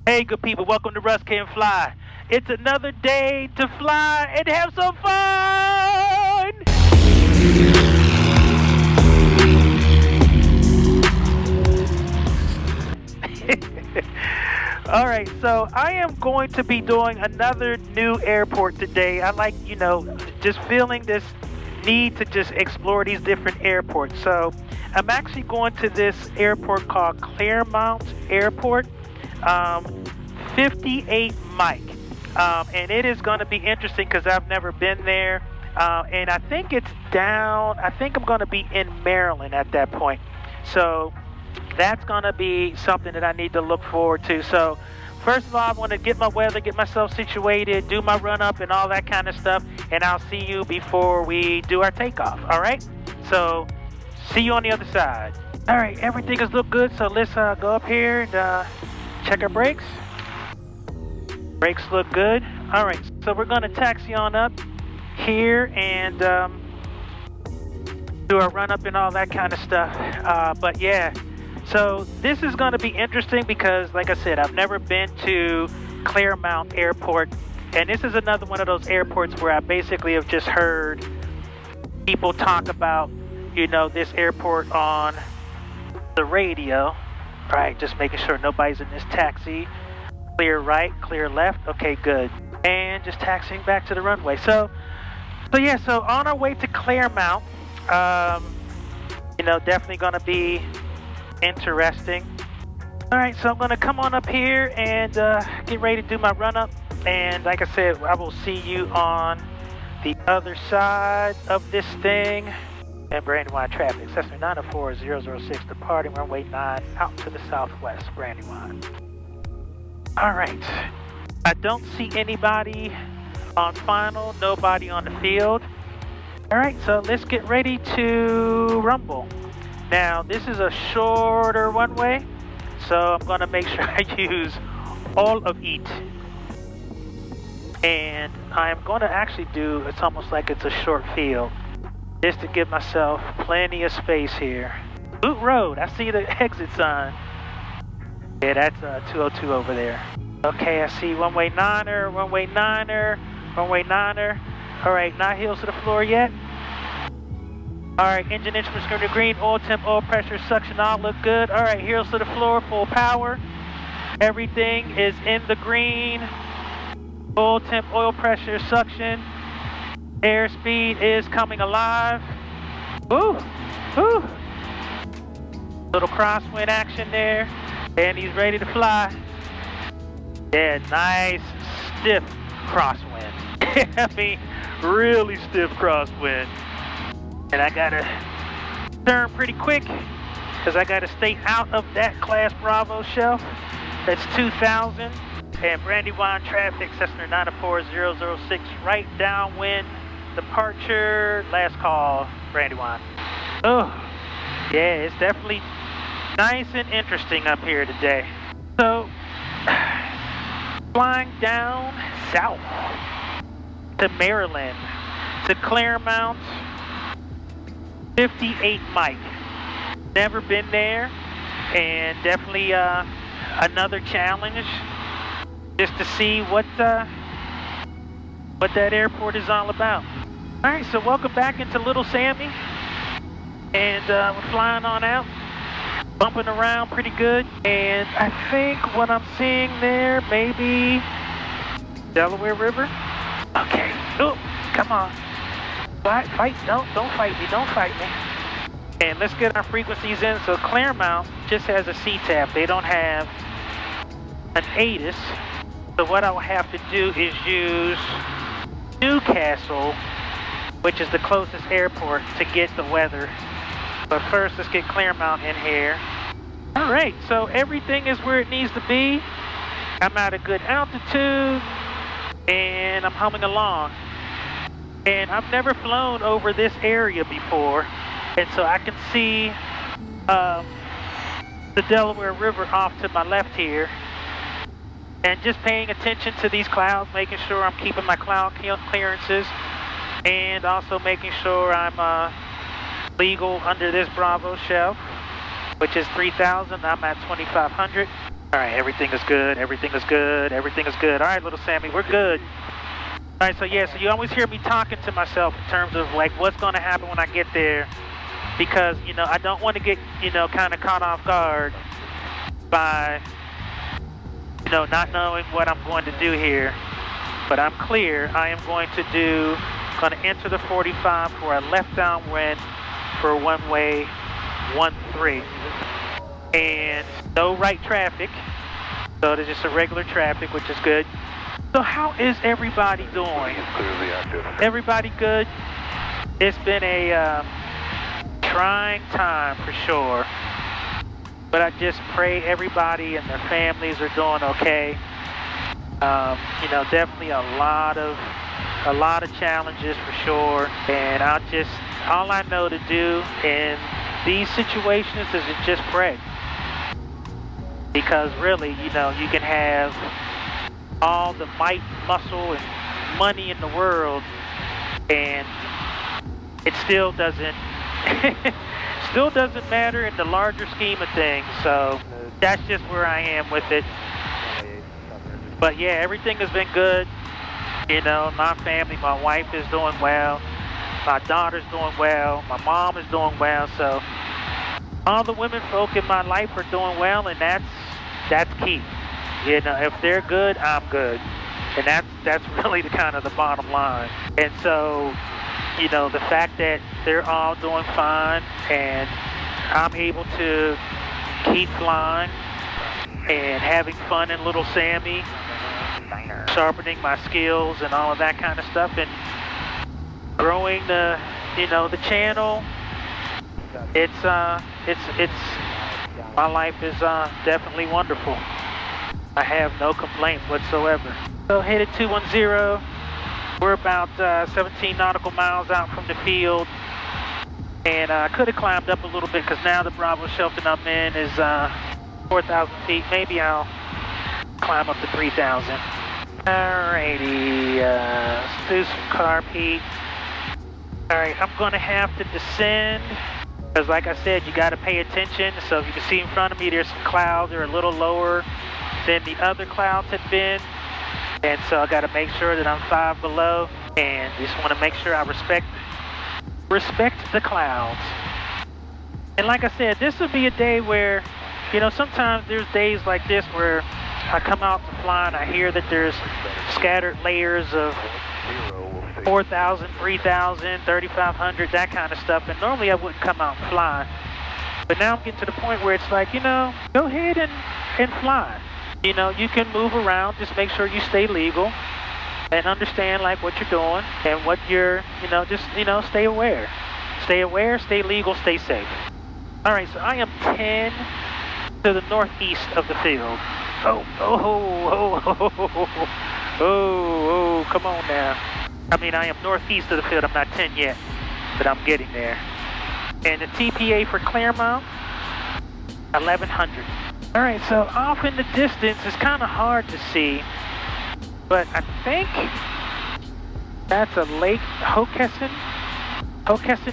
Hey, good people, welcome to Russ Can Fly. It's another day to fly and have some fun! All right, so I am going to be doing another new airport today. I like, just feeling this need to just explore these different airports. So I'm actually going to this airport called Claremont Airport. 58 Mike, and it is going to be interesting because I've never been there, and I think it's down. I think I'm going to be in Maryland at that point, so that's going to be something that I need to look forward to. So first of all, I want to get my weather, get myself situated, do my run up and all that kind of stuff, and I'll see you before we do our takeoff. All right, so see you on the other side. All right, everything has looked good, so let's go up here and check our brakes. Brakes look good. All right, so we're going to taxi on up here and do our run up and all that kind of stuff. But yeah, so this is going to be interesting because, like I said, I've never been to Claremont Airport, and this is another one of those airports where I basically have just heard people talk about, this airport on the radio. All right, just making sure nobody's in this taxi. Clear right, clear left. Okay, good. And just taxiing back to the runway. So on our way to Claremont, definitely going to be interesting. All right, so I'm going to come on up here and get ready to do my run up. And like I said, I will see you on the other side of this thing. And Brandywine traffic, Cessna 904-006, departing runway 9 out to the southwest, Brandywine. All right, I don't see anybody on final, nobody on the field. All right, so let's get ready to rumble. Now, this is a shorter runway, so I'm gonna make sure I use all of it. And I'm gonna actually do, it's almost like it's a short field, just to give myself plenty of space here. Boot Road, I see the exit sign. Yeah, that's 202 over there. Okay, I see runway 9er, runway 9er, runway 9er. All right, not heels to the floor yet. All right, engine instruments going to green, oil temp, oil pressure, suction, all look good. All right, heels to the floor, full power. Everything is in the green. Oil temp, oil pressure, suction. Airspeed is coming alive. Woo, woo. Little crosswind action there. And he's ready to fly. Yeah, nice stiff crosswind. I mean, really stiff crosswind. And I gotta turn pretty quick because I gotta stay out of that Class Bravo shelf. That's 2000. And Brandywine traffic, Cessna 904-006, right downwind departure. Last call, Brandywine. Oh, yeah, it's definitely nice and interesting up here today. So, flying down south to Maryland, to Claremont, 58 Mike. Never been there, and definitely another challenge just to see what that airport is all about. All right, so welcome back into Little Sammy, and we're flying on out. Bumping around pretty good, and I think what I'm seeing there maybe Delaware River. Okay, oh, come on, fight, don't fight me, don't fight me. And let's get our frequencies in. So Claremont just has a CTAP, they don't have an ATIS. So what I'll have to do is use Newcastle, which is the closest airport, to get the weather. But first, let's get Claremont in here. All right, so everything is where it needs to be. I'm at a good altitude, and I'm humming along. And I've never flown over this area before, and so I can see the Delaware River off to my left here. And just paying attention to these clouds, making sure I'm keeping my cloud clearances, and also making sure I'm legal under this Bravo shelf, which is 3,000. I'm at 2,500. All right, everything is good, everything is good, everything is good. All right, little Sammy, we're good. All right, so yeah, so you always hear me talking to myself in terms of like what's going to happen when I get there, because, you know, I don't want to get, you know, kind of caught off guard by, you know, not knowing what I'm going to do here. But I'm clear, I am going to enter the 45 for a left downwind for one-way 1-3. And no right traffic, so there's just a regular traffic, which is good. So how is everybody doing? Everybody good? It's been a trying time for sure, but I just pray everybody and their families are doing okay. You know, definitely a lot of challenges for sure, and all I know to do in these situations is to just pray. Because really, you know, you can have all the might, muscle, and money in the world, and it still doesn't matter in the larger scheme of things. So that's just where I am with it. But yeah, everything has been good. You know, my family, my wife is doing well, my daughter's doing well, my mom is doing well. So all the women folk in my life are doing well, and that's key. You know, if they're good, I'm good, and that's really the kind of the bottom line. And so, you know, the fact that they're all doing fine, and I'm able to keep flying and having fun in Little Sammy, sharpening my skills and all of that kind of stuff, and growing the channel. It's my life is definitely wonderful. I have no complaints whatsoever. So headed 210. We're about 17 nautical miles out from the field, and I could have climbed up a little bit because now the Bravo Shelton I'm in is 4,000 feet. Maybe I'll climb up to 3,000. Alrighty, let's do some carb heat. Alright, I'm going to have to descend, because like I said, you got to pay attention. So if you can see in front of me, there's some clouds. They're a little lower than the other clouds had been. And so I got to make sure that I'm 5 below, and just want to make sure I respect the clouds. And like I said, this will be a day where, you know, sometimes there's days like this where I come out to fly and I hear that there's scattered layers of 4,000, 3,000, 3,500, that kind of stuff. And normally I wouldn't come out and fly. But now I'm getting to the point where it's like, you know, go ahead and fly. You know, you can move around, just make sure you stay legal and understand like what you're doing and what you're, you know, just, you know, stay aware. Stay aware, stay legal, stay safe. All right, so I am 10 to the northeast of the field. Oh, come on now. I mean, I am northeast of the field. I'm not 10 yet, but I'm getting there. And the TPA for Claremont, 1,100. All right, so off in the distance, it's kind of hard to see, but I think that's a Lake Hockessin,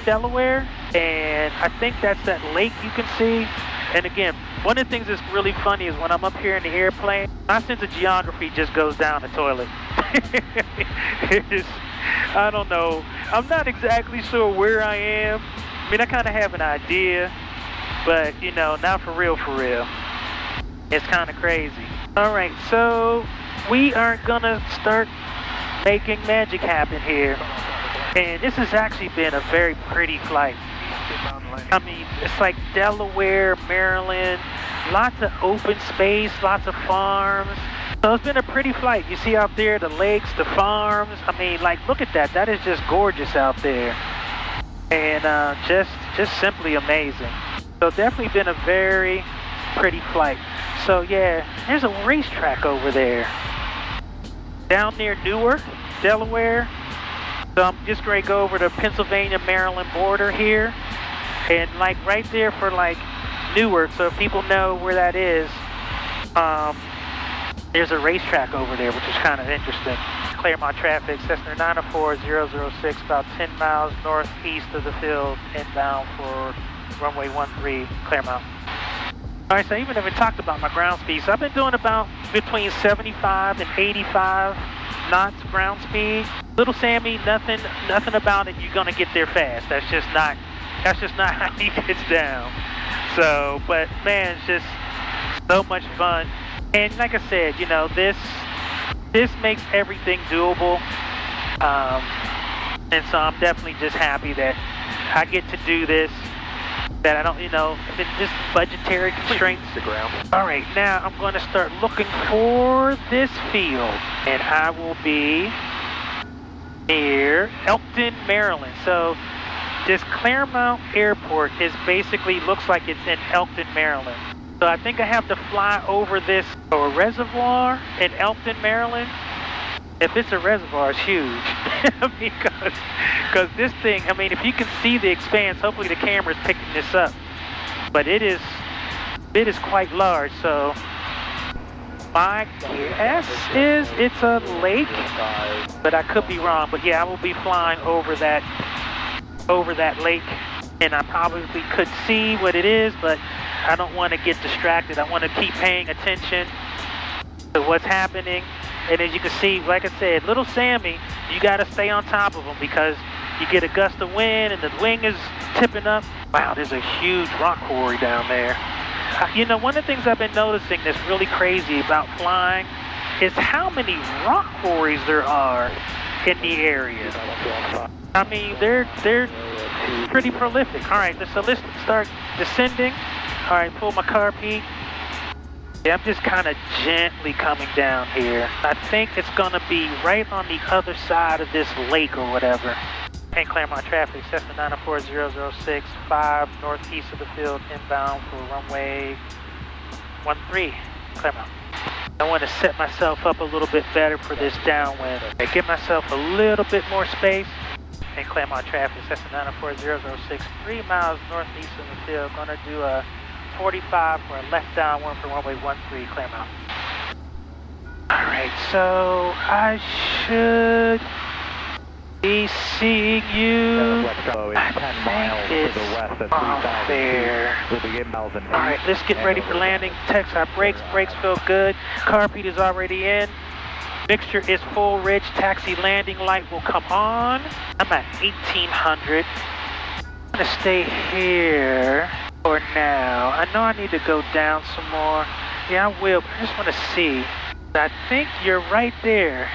Delaware, and I think that's that lake you can see. And again, one of the things that's really funny is when I'm up here in the airplane, my sense of geography just goes down the toilet. I don't know. I'm not exactly sure where I am. I mean, I kind of have an idea, but, you know, not for real, for real. It's kind of crazy. All right, so we are going to start making magic happen here. And this has actually been a very pretty flight. I mean, it's like Delaware, Maryland, lots of open space, lots of farms. So it's been a pretty flight. You see out there the lakes, the farms. I mean, like, look at that. That is just gorgeous out there. And just simply amazing. So definitely been a very pretty flight. So yeah, there's a racetrack over there. Down near Newark, Delaware. So I'm just going to go over the Pennsylvania-Maryland border here. And like right there for like Newark, so if people know where that is, there's a racetrack over there, which is kind of interesting. Claremont traffic, Cessna 904-006, about 10 miles northeast of the field, inbound for runway 13, Claremont. All right, so I even haven't talked about my ground speed. So I've been doing about between 75 and 85 knots ground speed. Little Sammy, nothing about it. You're gonna get there fast. That's just not how he gets down. So, but man, it's just so much fun. And like I said, you know, this makes everything doable. And so I'm definitely just happy that I get to do this. That I don't, you know, just budgetary constraints. The ground. All right, now I'm going to start looking for this field, and I will be near Elkton, Maryland. So this Claremont Airport is basically looks like it's in Elkton, Maryland. So I think I have to fly over this reservoir in Elkton, Maryland. If it's a reservoir, it's huge. Because this thing, I mean, if you can see the expanse, hopefully the camera's picking this up. But it is quite large, so my guess is it's a lake, but I could be wrong. But yeah, I will be flying over that lake, and I probably could see what it is, but I don't want to get distracted. I want to keep paying attention to what's happening. And as you can see, like I said, little Sammy, you got to stay on top of him because you get a gust of wind and the wing is tipping up. Wow, there's a huge rock quarry down there. You know, one of the things I've been noticing that's really crazy about flying is how many rock quarries there are in the area. I mean, they're pretty prolific. All right, so let's start descending. All right, pull my car peak. Yeah, I'm just kind of gently coming down here. I think it's going to be right on the other side of this lake or whatever. And Claremont traffic, Cessna 94006, 5 northeast of the field, inbound for runway 13, Claremont. I want to set myself up a little bit better for this downwind. Okay, give myself a little bit more space. And Claremont traffic, Cessna 94006, 3 miles northeast of the field, going to do a 45 for a left downwind for runway 13, Claremont. Alright, so I should be seeing you. I think it's off there. Alright, let's get ready for landing. Text our brakes feel good. Carpet is already in. Mixture is full rich. Taxi landing light will come on. I'm at 1800. I'm gonna stay here for now. I know I need to go down some more. Yeah, I will, but I just want to see. I think you're right there.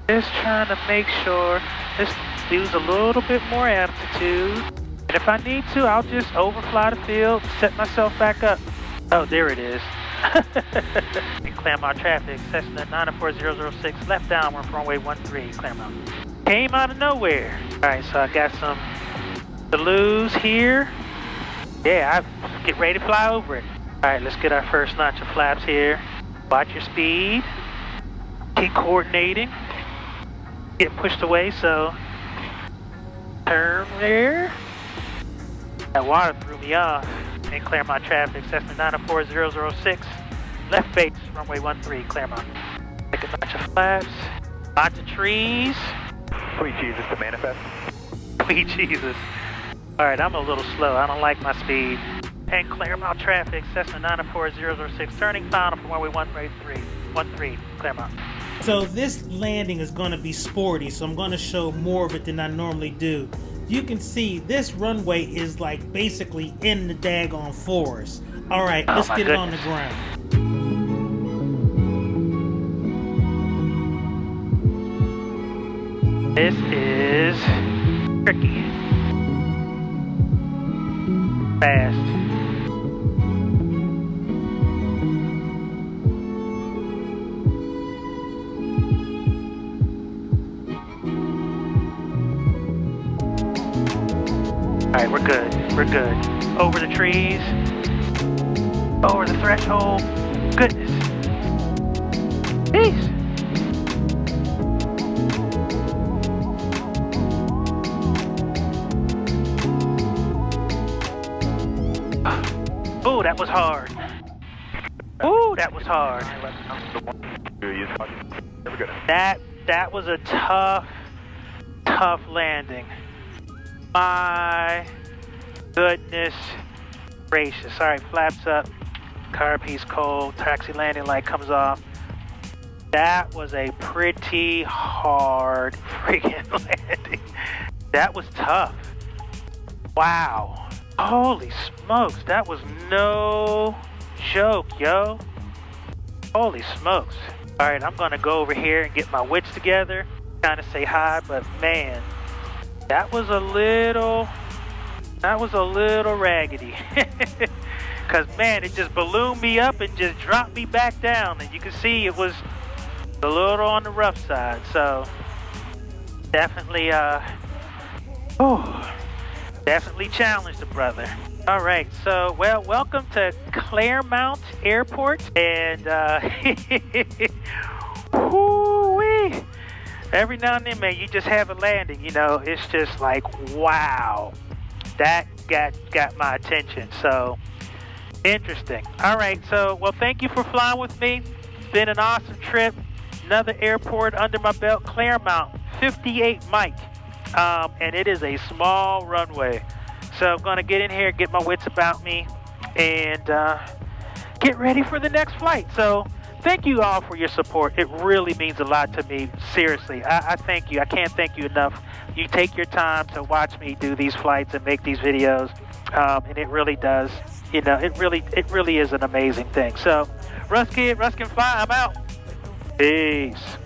Just trying to make sure. Let's use a little bit more altitude. And if I need to, I'll just overfly the field, set myself back up. Oh, there it is. And Claremont traffic, Cessna 94006, left downwind for runway 13, Claremont. Came out of nowhere. All right, so I got some Toulouse here. Yeah, I get ready to fly over it. All right, let's get our first notch of flaps here. Watch your speed. Keep coordinating. Get pushed away, so turn there. That water threw me off. In Claremont traffic, Cessna 94006, left base, runway 13, Claremont. Take a notch of flaps. Lots of trees. Sweet Jesus to manifest. Sweet Jesus. Alright, I'm a little slow. I don't like my speed. And Claremont traffic, Cessna 94006, turning final for runway 13, Claremont. So this landing is going to be sporty, so I'm going to show more of it than I normally do. You can see this runway is like basically in the daggone forest. Alright, let's get it on the ground. This is tricky. Fast. Alright, we're good. We're good. Over the trees. Over the threshold. Goodness. Peace. Ooh, that was hard. Ooh, that was hard. That was a tough landing. My goodness gracious. All right, flaps up. Car piece cold, taxi landing light comes off. That was a pretty hard freaking landing. That was tough. Wow. Holy smokes, that was no joke, yo. Holy smokes. All right, I'm gonna go over here and get my wits together, kind of say hi, but man, that was a little raggedy. Cause man, it just ballooned me up and just dropped me back down, and you can see it was a little on the rough side. So definitely, definitely challenged the brother. All right, so well, welcome to Claremont Airport, and whoo-wee. Every now and then, man, you just have a landing. You know, it's just like, wow, that got my attention. So interesting. All right, so well, thank you for flying with me. It's been an awesome trip. Another airport under my belt, Claremont, 58 Mike, and it is a small runway. So I'm gonna get in here, get my wits about me, and get ready for the next flight. So thank you all for your support. It really means a lot to me. Seriously, I thank you. I can't thank you enough. You take your time to watch me do these flights and make these videos, and it really does. You know, it really is an amazing thing. So, Russ can fly. I'm out. Peace.